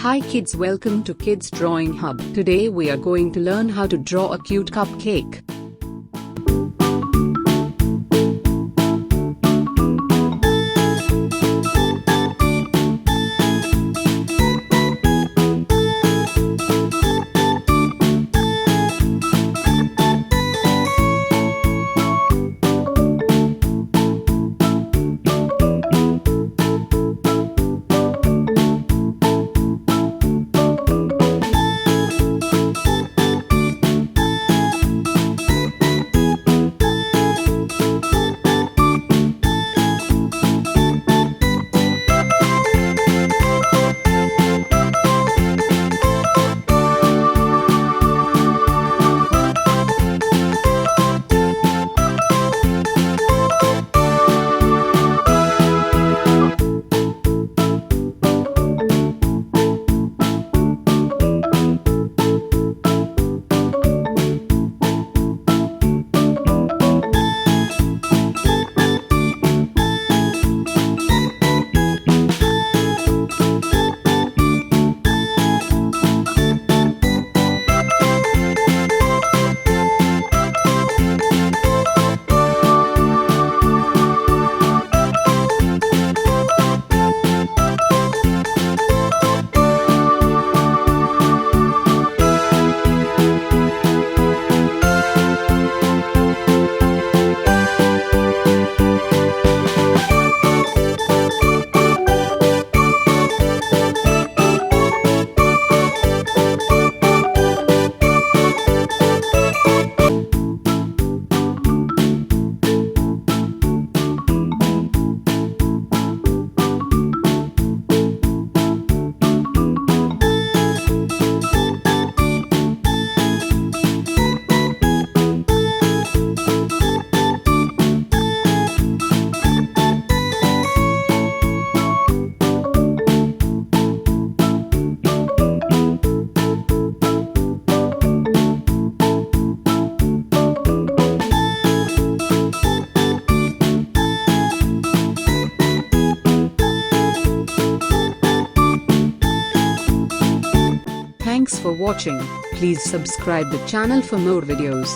Hi kids, welcome to Kids Drawing Hub. Today we are going to learn how to draw a cute cupcake. Thanks for watching. Please subscribe the channel for more videos.